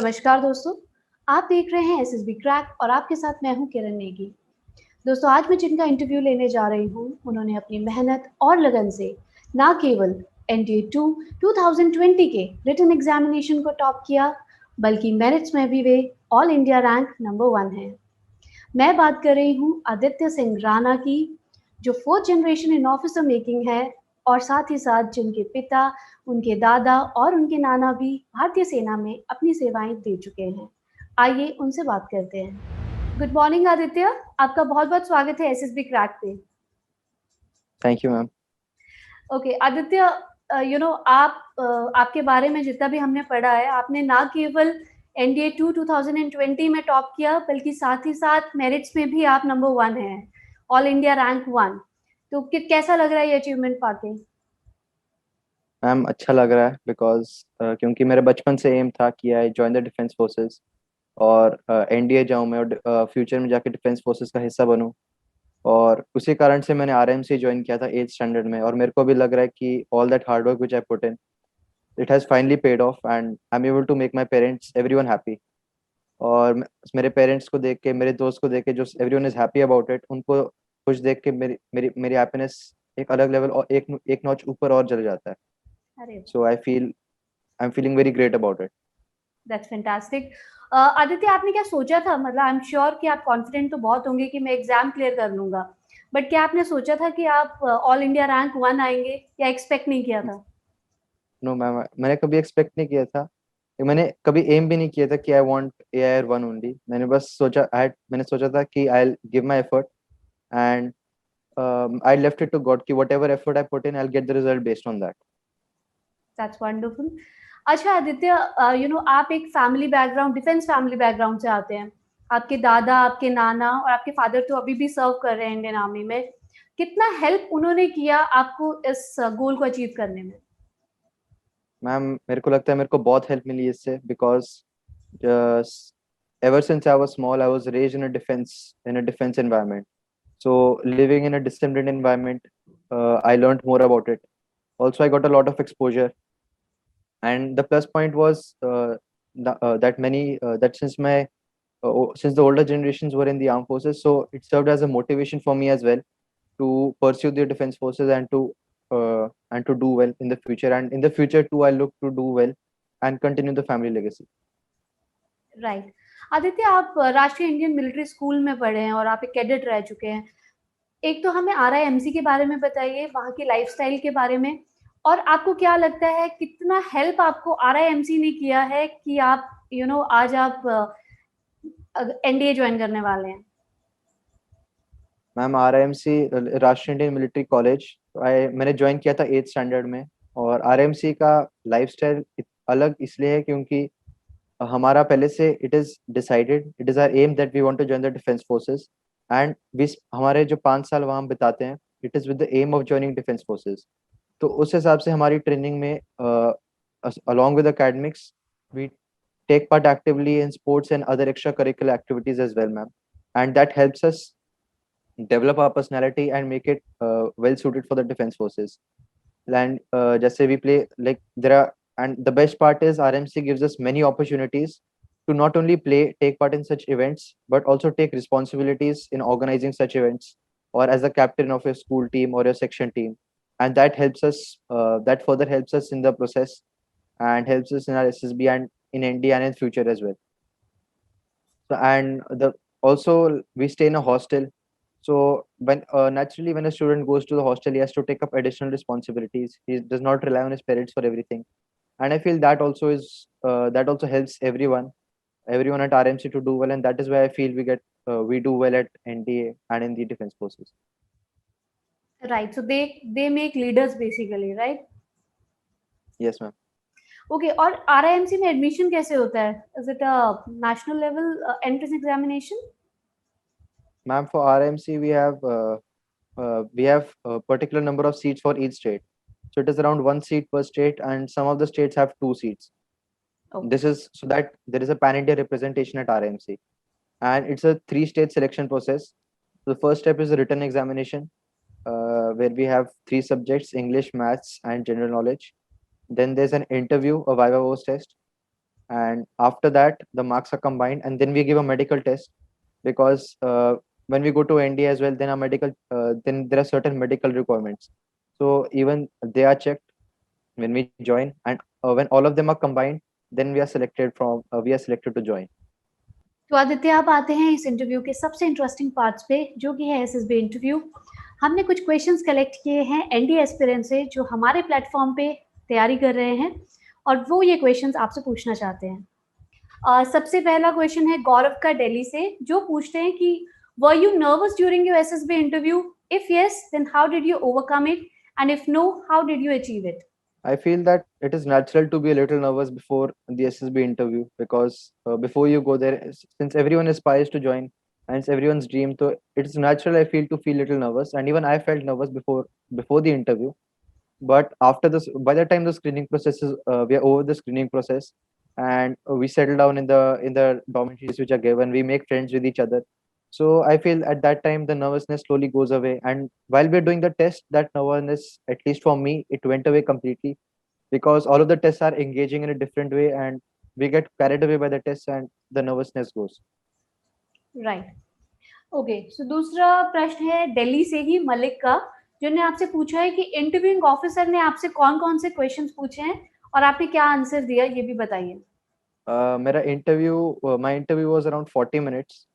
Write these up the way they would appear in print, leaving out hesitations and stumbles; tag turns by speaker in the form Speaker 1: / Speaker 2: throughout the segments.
Speaker 1: नमस्कार दोस्तों, आप देख रहे हैं एसएसबी क्रैक और आपके साथ मैं हूं किरण नेगी। दोस्तों आज मैं जिनका इंटरव्यू लेने जा रही हूं, उन्होंने अपनी मेहनत और लगन से ना केवल एनडीए 2 2020 के रिटन एग्जामिनेशन को टॉप किया, बल्कि मेरिट्स में भी वे ऑल इंडिया रैंक नंबर 1 हैं। मैं बात कर रही हूँ आदित्य सिंह राणा की, जो fourth generation in officer making है और साथ ही साथ जिनके पिता, उनके दादा और उनके नाना भी भारतीय सेना में अपनी सेवाएं दे चुके हैं। आइए उनसे बात करते हैं। गुड मॉर्निंग आदित्य, आपका बहुत बहुत स्वागत है एसएसबी क्रैक पे।
Speaker 2: Thank you ma'am.
Speaker 1: Okay Aditya, आपके बारे में जितना भी हमने पढ़ा है, आपने ना केवल एनडीए 2 2020 में टॉप किया, बल्कि साथ ही साथ मेरिट्स में भी आप नंबर 1 हैं, ऑल इंडिया रैंक 1। तो कैसा लग रहा है ये अचीवमेंट पाके?
Speaker 2: मैम अच्छा लग रहा है बिकॉज क्योंकि मेरे बचपन से एम था कि I join the defence forces और एनडीए जाऊँ मैं और फ्यूचर में जाके डिफेंस फोर्सेस का हिस्सा बनूँ। और उसी कारण से मैंने आरएमसी ज्वाइन किया था 8th स्टैंडर्ड में, और मेरे को भी लग रहा है कि all that hard work which I put in, it has finally paid off and I am able to make my parents everyone happy. और मेरे पेरेंट्स को देख के, मेरे दोस्त को देख के, जो everyone is happy about it, उनको खुश देख के मेरी मेरी मेरी हैप्पीनेस एक अलग लेवल और एक एक नॉच ऊपर और चले जाता है।
Speaker 1: अरे
Speaker 2: so I am feeling very great about it.
Speaker 1: That's fantastic. Aditya, आपने क्या सोचा था? मतलब आई एम श्योर कि आप कॉन्फिडेंट तो बहुत होंगे कि मैं एग्जाम क्लियर कर लूंगा, बट क्या आपने सोचा था कि आप ऑल इंडिया रैंक 1 आएंगे, या एक्सपेक्ट नहीं किया था?
Speaker 2: नो मैम, मैंने कभी एक्सपेक्ट नहीं किया था। मैंने कभी एम भी नहीं किया था कि आई वांट AIR 1 ओनली। मैंने सोचा था कि I give my effort and I left it to God कि whatever effort I put in I get the result based on that.
Speaker 1: That's wonderful. अच्छा आदित्य, आप एक family background, defence family background से आते हैं। आपके दादा, आपके नाना और आपके फादर तो अभी भी सर्व कर रहे हैं इंडियन आर्मी में। कितना हेल्प उन्होंने किया आपको इस गोल को अचीव करने में?
Speaker 2: मैम मेरे को लगता है मेरे को बहुत हेल्प मिली इससे because ever since I was small, I was raised in a defense environment. So living in a disciplined environment, I learned more about it. Also, I got a lot of exposure, and the plus point was that since the older generations were in the armed forces, so it served as a motivation for me as well to pursue the defense forces and to do well in the future. And in the future too, I look to do well and continue the family legacy.
Speaker 1: Right. Aditya, आप राष्ट्रीय Indian military school में पढ़े हैं और आप एक cadet रह चुके हैं। एक तो हमें आरआईएमसी के बारे में बताइए, वहाँ की लाइफस्टाइल के बारे में, और आपको क्या लगता है कितना हेल्प आपको आरआईएमसी ने किया है कि आप आज आप एनडीए ज्वाइन करने वाले हैं?
Speaker 2: मैम RIMC राष्ट्रीय इंडियन मिलिट्री कॉलेज मैंने ज्वाइन किया था 8th स्टैंडर्ड में। और RIMC का लाइफस्टाइल अलग इसलिए है क्योंकि हमारा पहले से it is our aim that we want to join the defence forces. And हमारे जो 5 साल वहाँ हम बिताते हैं, it is with the aim of joining defence forces. तो उस हिसाब से हमारी ट्रेनिंग में along with academics, we take part actively in sports and other extracurricular activities as well, ma'am. And that helps us develop our personality and make it well suited for the defense forces. And just say we play like there are, and the best part is RMC gives us many opportunities to not only take part in such events, but also take responsibilities in organizing such events, or as a captain of your school team or your section team. And that helps us, that further helps us in the process and helps us in our SSB and in ND and in future as well. So, and the also we stay in a hostel. So when naturally when a student goes to the hostel, he has to take up additional responsibilities. He does not rely on his parents for everything, and I feel that also helps everyone at RMC to do well, and that is why I feel we do well at NDA and in the defense forces.
Speaker 1: Right, so they make leaders basically, right?
Speaker 2: Yes, ma'am.
Speaker 1: Okay, और RIMC में admission कैसे होता है? Is it a national level entrance examination?
Speaker 2: Ma'am, for RMC we have a particular number of seats for each state. So it is around 1 seat per state, and some of the states have 2 seats.
Speaker 1: Okay.
Speaker 2: This is so that there is a pan-India representation at RMC, and it's a 3-stage selection process. The first step is a written examination, where we have 3 subjects: English, Maths, and General Knowledge. Then there's an interview, a Viva Voce test, and after that the marks are combined, and then we give a medical test, because when we go to ND as well, then then there are certain medical requirements. So even they are checked when we join, and when all of them are combined, then we are selected to join.
Speaker 1: तो आदित्य, आप आते हैं इस interview के सबसे interesting parts पे, जो कि है एसएसबी इंटरव्यू। हमने कुछ क्वेश्चंस कलेक्ट किए हैं एनडी एस्पिरेंट से जो हमारे प्लेटफॉर्म पे तैयारी कर रहे हैं, और वो ये क्वेश्चंस आपसे पूछना चाहते हैं। सबसे पहला क्वेश्चन है गौरव का दिल्ली से, जो पूछते हैं कि were you nervous during your SSB interview? If yes, then how did you overcome it, and if no, how did you achieve it?
Speaker 2: I feel that it is natural to be a little nervous before the SSB interview, because before you go there, since everyone aspires to join and it's everyone's dream, so it is natural, I feel, to feel little nervous, and even I felt nervous before the interview. But after this, by the time the screening process is, we are over the screening process, and we settle down in the dormitories which are given. We make friends with each other. So I feel at that time the nervousness slowly goes away, and while we're doing the test, that nervousness, at least for me, it went away completely, because all of the tests are engaging in a different way, and we get carried away by the tests, and the nervousness goes.
Speaker 1: Right. Okay, so दूसरा प्रश्न है दिल्ली से ही मलिक का, जिन्होंने आपसे पूछा है कि इंटरव्यूइंग ऑफिसर ने आपसे कौन-कौन से क्वेश्चंस पूछे हैं और आपने क्या आंसर दिया, ये भी बताइए।
Speaker 2: My interview was around 40 minutes.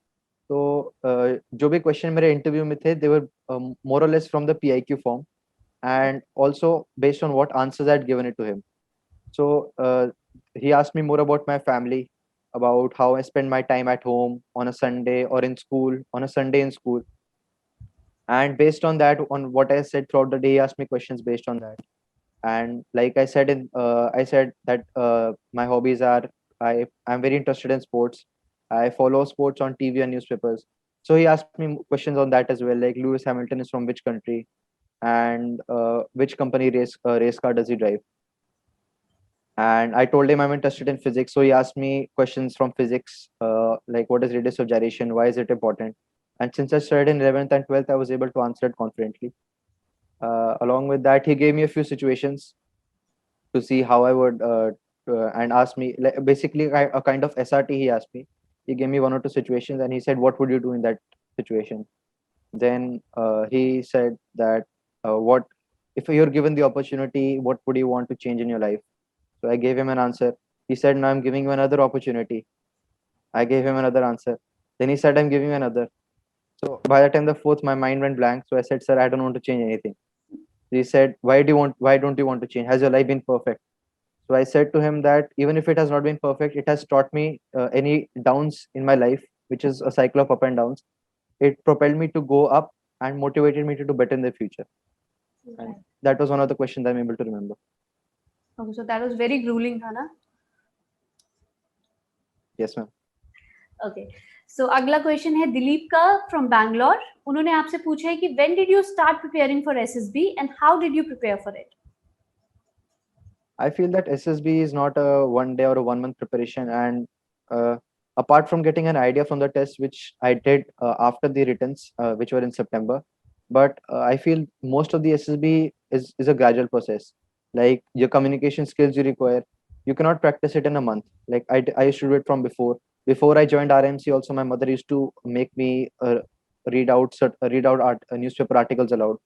Speaker 2: तो जो भी क्वेश्चन मेरे इंटरव्यू में थे, दे वर मोर और less from the PIQ form, and also based on what answers I had given it to him. So he asked me more about my family, about how I spend my time at home on a Sunday or in school, on a Sunday in school. And based on that, on what I said throughout the day, he asked me questions based on that. And like I said that my hobbies are, I'm very interested in sports. I follow sports on TV and newspapers. So he asked me questions on that as well, like Lewis Hamilton is from which country, and which company race car does he drive. And I told him I'm interested in physics, so he asked me questions from physics, like what is radius of gyration, why is it important. And since I studied in 11th and 12th, I was able to answer it confidently. Along with that, he gave me a few situations to see how I would, and asked me, like, basically a kind of SRT. He asked me, he gave me one or two situations, and he said, what would you do in that situation? Then he said that, what if you're given the opportunity, what would you want to change in your life? So I gave him an answer. He said, no, I'm giving you another opportunity. I gave him another answer. Then he said, I'm giving you another. So by the time the fourth, my mind went blank. So I said, sir, I don't want to change anything. He said, why don't you want to change? Has your life been perfect? So I said to him that even if it has not been perfect, it has taught me any downs in my life, which is a cycle of up and downs. It propelled me to go up and motivated me to do better in the future.
Speaker 1: Okay.
Speaker 2: And that was one of the questions I'm able to remember.
Speaker 1: Okay, so that was very grueling, था ना?
Speaker 2: Yes, ma'am.
Speaker 1: Okay. So अगला question है दिलीप का from Bangalore. उन्होंने आपसे पूछा है कि when did you start preparing for SSB and how did you prepare for it?
Speaker 2: I feel that SSB is not a 1 day or a 1 month preparation, and apart from getting an idea from the test, which I did after the returns, which were in September, but I feel most of the SSB is a gradual process. Like your communication skills you require, you cannot practice it in a month. Like I used to do it from before. Before I joined RMC, also my mother used to make me read out newspaper articles aloud.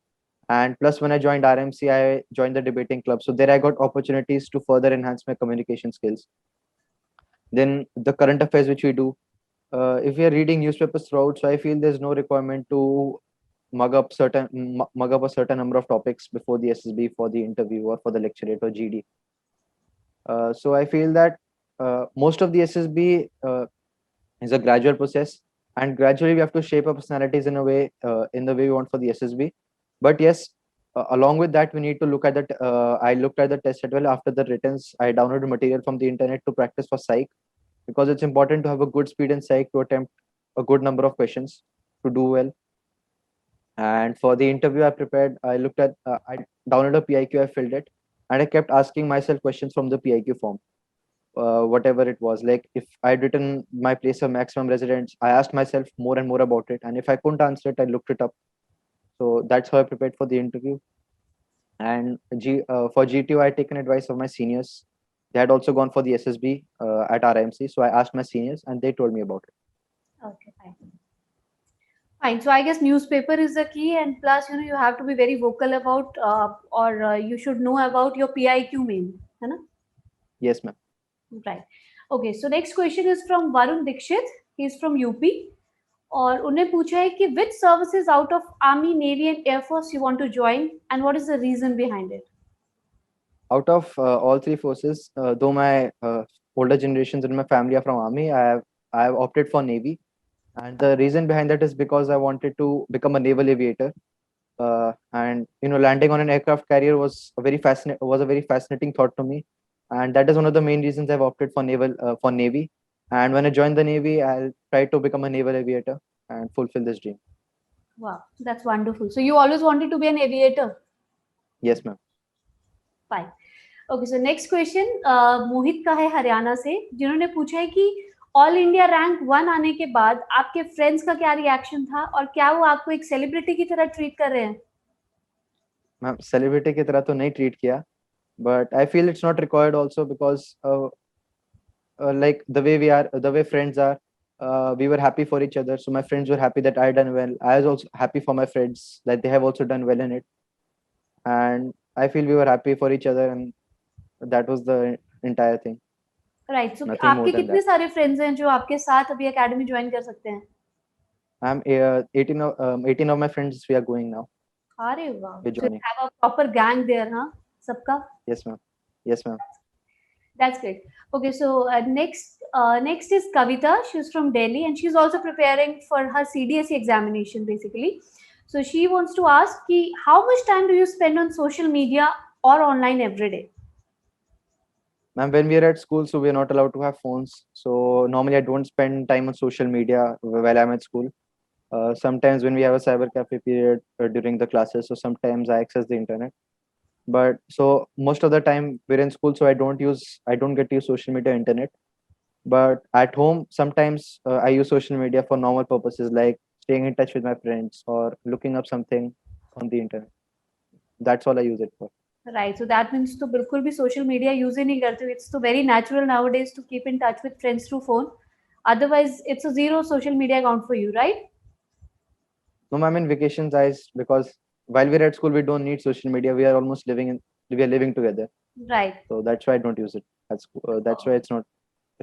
Speaker 2: And plus, when I joined RMC, I joined the debating club. So there I got opportunities to further enhance my communication skills. Then the current affairs which we do, if we are reading newspapers throughout, so I feel there's no requirement to mug up a certain number of topics before the SSB for the interview or for the lecturate or GD. So I feel that most of the SSB is a gradual process, and gradually we have to shape our personalities in a way, in the way we want for the SSB. But yes, along with that, we need to look at that. I looked at the test as well. After the returns, I downloaded material from the internet to practice for psych, because it's important to have a good speed in psych to attempt a good number of questions to do well. And for the interview I prepared, I looked at, I downloaded a PIQ, I filled it, and I kept asking myself questions from the PIQ form. Whatever it was, like if I'd written my place of maximum residence, I asked myself more and more about it, and if I couldn't answer it, I looked it up. So that's how I prepared for the interview. And for GTO, I taken advice of my seniors, they had also gone for the SSB at RIMC. So I asked my seniors and they told me about it.
Speaker 1: Okay, fine. Fine. So I guess newspaper is the key, and plus, you have to be very vocal about, or you should know about your PIQ main, है ना?
Speaker 2: Yes, ma'am.
Speaker 1: Right. Okay. So next question is from Varun Dikshit. He is from UP. और उन्हें पूछा है कि which services out of Army, Navy and Air Force you want to join and what is the reason behind it?
Speaker 2: Out of all three forces, though my older generations in my family are from Army, I have opted for Navy. And the reason behind that is because I wanted to become a naval aviator. And landing on an aircraft carrier was a very fascinating thought to me, and that is one of the main reasons I've opted for Navy. And when I join the Navy, I'll try to become a naval aviator and fulfill this dream.
Speaker 1: Wow, that's wonderful. So you always wanted to be an aviator?
Speaker 2: Yes, ma'am.
Speaker 1: Fine. Okay, so next question मोहित का है हरियाणा से, जिन्होंने पूछा है कि all India rank 1 आने के बाद आपके फ्रेंड्स का क्या रिएक्शन था और क्या वो आपको एक सेलिब्रिटी की तरह ट्रीट कर रहे हैं?
Speaker 2: मैम, सेलिब्रिटी की तरह तो नहीं ट्रीट किया, but I feel it's not required also because like the way friends are, we were happy for each other. So my friends were happy that I done well. I was also happy for my friends that they have also done well in it, and I feel we were happy for each other, and that was the entire thing.
Speaker 1: Right. So
Speaker 2: Nothing more
Speaker 1: आपके
Speaker 2: than
Speaker 1: कितने
Speaker 2: that.
Speaker 1: सारे friends हैं जो आपके साथ अभी academy join कर सकते हैं?
Speaker 2: I'm 18 of my friends we are going now.
Speaker 1: अरे वाह.
Speaker 2: We're
Speaker 1: So you
Speaker 2: joining.
Speaker 1: have a proper gang there, huh? सबका?
Speaker 2: Yes, ma'am. Yes, ma'am.
Speaker 1: That's great. Okay, so next is Kavita. She's from Delhi and she's also preparing for her CDSE examination basically. So she wants to ask ki, how much time do you spend on social media or online every day?
Speaker 2: Ma'am, when we are at school, so we are not allowed to have phones. So normally I don't spend time on social media while I'm at school. Sometimes when we have a cyber cafe period during the classes, so sometimes I access the internet. But so most of the time we're in school, so I don't get to use social media, internet. But at home, sometimes I use social media for normal purposes like staying in touch with my friends or looking up something on the internet. That's all I use it for.
Speaker 1: Right. So that means to बिल्कुल भी social media use ही नहीं करते. It's so very natural nowadays to keep in touch with friends through phone. Otherwise, it's a zero social media account for you, right?
Speaker 2: No, ma'am, in vacations, because while we're at school, we don't need social media. We are living together.
Speaker 1: Right.
Speaker 2: So that's why I don't use it at school. That's why it's not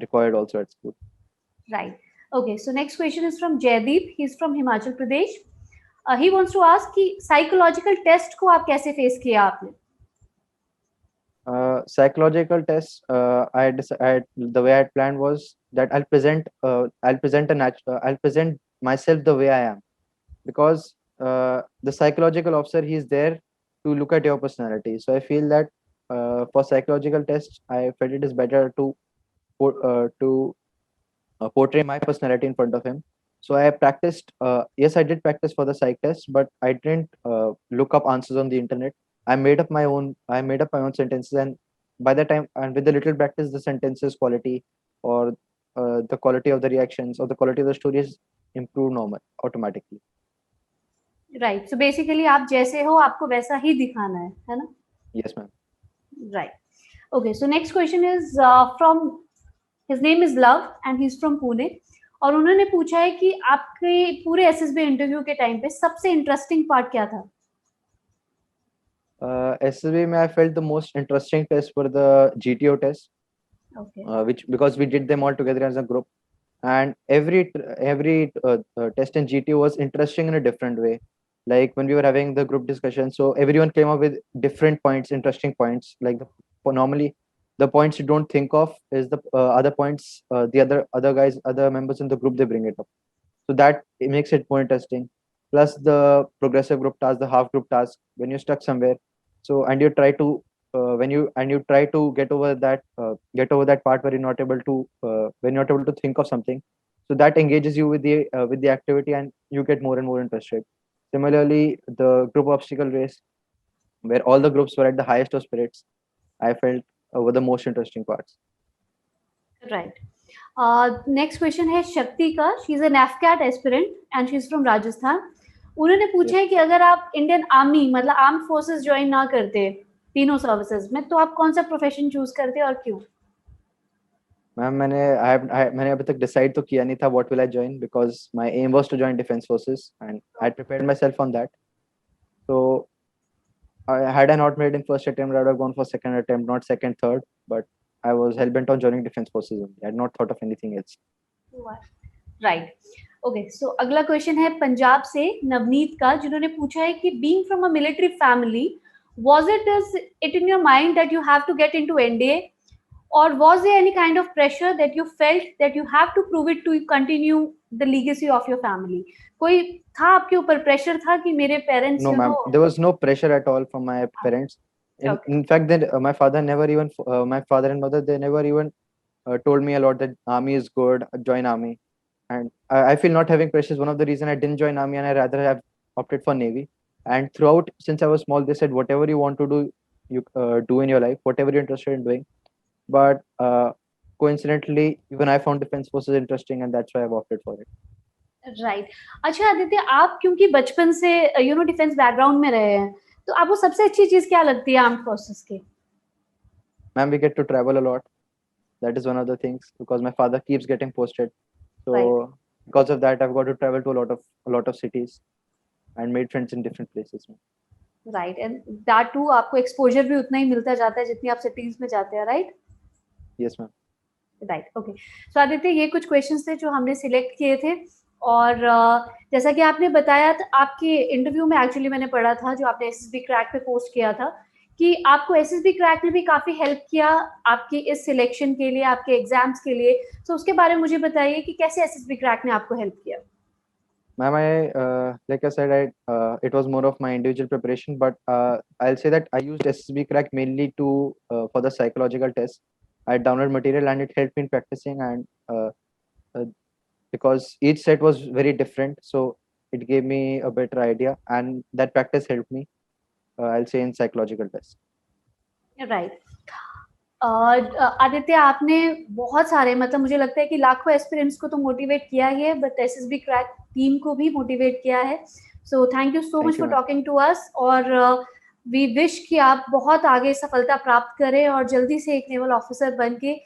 Speaker 2: required also at school.
Speaker 1: Right. Okay. So next question is from Jaydeep. He's from Himachal Pradesh. He wants to ask कि psychological test को आप कैसे face किया आपने?
Speaker 2: Psychological tests, the way I planned was that I'll present myself the way I am, because the psychological officer, he's there to look at your personality. So I feel that for psychological tests, I felt it is better to portray my personality in front of him. So I practiced. Yes, I did practice for the psych test, but I didn't look up answers on the internet. I made up my own sentences, and by the time and with a little practice, the sentences quality or the quality of the reactions or the quality of the stories improve automatically.
Speaker 1: Right. So basically, आप जैसे हो आपको वैसा ही दिखाना है ना?
Speaker 2: Yes, ma'am.
Speaker 1: Right. Okay. So next question is from his name is Love and he's from Pune. और उन्होंने पूछा है कि आपके पूरे SSB इंटरव्यू के टाइम पे सबसे इंटरेस्टिंग पार्ट क्या था?
Speaker 2: SSB में I felt the most interesting test were the GTO test.
Speaker 1: Okay.
Speaker 2: Which because we did them all together as a group, and every test in GTO was interesting in a different way. Like when we were having the group discussion, so everyone came up with different points, interesting points. Like normally the points you don't think of is the other points the other members in the group, they bring it up. So that it makes it more interesting. Plus the progressive group task, the half group task, when you're stuck somewhere, so and you try to try to get over that part where you're not able to when you're not able to think of something, so that engages you with the activity and you get more and more interested. Similarly, the group obstacle race, where all the groups were at the highest of spirits, I felt were the most interesting parts.
Speaker 1: Right. Next question है शक्ति का. She's an AFCAT aspirant and she's from Rajasthan. उन्होंने पूछा है कि अगर आप Indian army मतलब आर्म फोर्सेस ज्वाइन ना करते तीनों सर्विसेज में, तो आप कौन सा प्रोफेशन चूज करते और क्यों?
Speaker 2: मैम मैंने अभी तक डिसाइड तो किया नहीं था what will I join, because my aim was to join defence forces and I prepared myself on that. So had I not made in first attempt, I would have gone for second attempt, not second, third. But I was hell bent on joining defense forces only. I had not thought of anything else.
Speaker 1: Right. Okay, so अगला question है पंजाब से नवनीत का, जिन्होंने पूछा है कि being from a military family, was it in your mind that you have to get into NDA, or was there any kind of pressure that you felt that you have to prove it to continue the legacy of your family? कोई था आपके ऊपर pressure था कि मेरे parents
Speaker 2: No, ma'am. There was no pressure at all from my parents.
Speaker 1: Okay.
Speaker 2: In fact, then my father never even, my father and mother, they never even told me a lot that army is good, join army. And I feel not having pressure is one of the reason I didn't join army, and I rather have opted for navy. And throughout, since I was small, they said whatever you want to do, you do in your life, whatever you're interested in doing. But coincidentally, even I found defense forces interesting, and that's why I've opted for it.
Speaker 1: Right. अच्छा आदित्य, आप क्योंकि बचपन से defence background में रहे हैं, तो आपको सबसे अच्छी चीज क्या लगती है आर्म्ड फोर्सेस की?
Speaker 2: Ma'am, we get to travel a lot. That is one of the things, because my father keeps getting posted. So
Speaker 1: Right.
Speaker 2: because of that, I've got to travel to a lot of cities and made friends in different places.
Speaker 1: Right, and that too आपको exposure भी उतना ही मिलता जाता है जितनी आप cities में जाते हैं, right?
Speaker 2: Yes, ma'am.
Speaker 1: Right. Okay, so Aditya, ये कुछ क्वेश्चंस थे जो हमने सिलेक्ट किए थे, और जैसा कि आपने बताया था आपके इंटरव्यू में, एक्चुअली मैंने पढ़ा था जो आपने एसएसबी क्रैक पे पोस्ट किया था, कि आपको एसएसबी क्रैक ने भी काफी हेल्प किया आपकी इस सिलेक्शन के लिए, आपके एग्जाम्स के लिए. तो उसके बारे में मुझे बताइए कि कैसे एसएसबी क्रैक ने आपको हेल्प किया?
Speaker 2: Ma'am, like I said, it was more of my individual preparation, but I'll say that I used SSB Crack mainly for the psychological test. I downloaded material and it helped me in practicing, and because each set was very different, so it gave me a better idea, and that practice helped me, I'll say, in psychological test.
Speaker 1: Right. Aditya, आपने बहुत सारे, मतलब मुझे लगता है कि लाखों aspirants को तो मोटिवेट किया ही है, बट एसएसबी क्रैक टीम को भी मोटिवेट किया है. So thank you so much for talking to us, और वी विश कि आप बहुत आगे सफलता प्राप्त करें और जल्दी से एक नेवल ऑफिसर बन के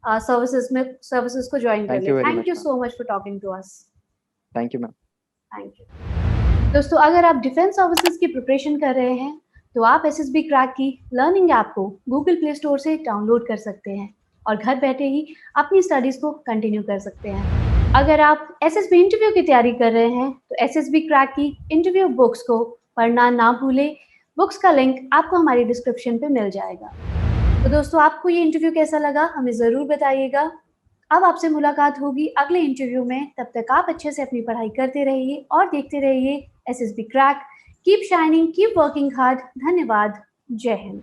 Speaker 1: सर्विसेज को ज्वाइन कर ले. Thank you so much for talking to us.
Speaker 2: Thank you ma'am.
Speaker 1: Thank you. दोस्तों, अगर आप डिफेंस सर्विसेज की प्रिपरेशन कर रहे हैं तो आप एसएसबी क्रैक की लर्निंग ऐप को गूगल प्ले स्टोर से डाउनलोड कर सकते हैं और घर बैठे ही अपनी स्टडीज को कंटिन्यू कर सकते हैं. अगर आप एसएसबी इंटरव्यू की तैयारी कर रहे हैं तो एसएसबी क्रैक की इंटरव्यू बुक्स को पढ़ना ना भूलें. बुक्स का लिंक आपको हमारी डिस्क्रिप्शन पे मिल जाएगा. तो दोस्तों, आपको ये इंटरव्यू कैसा लगा हमें ज़रूर बताइएगा. अब आपसे मुलाकात होगी अगले इंटरव्यू में. तब तक आप अच्छे से अपनी पढ़ाई करते रहिए और देखते रहिए SSB crack. Keep shining, keep working hard. धन्यवाद. जय हिंद.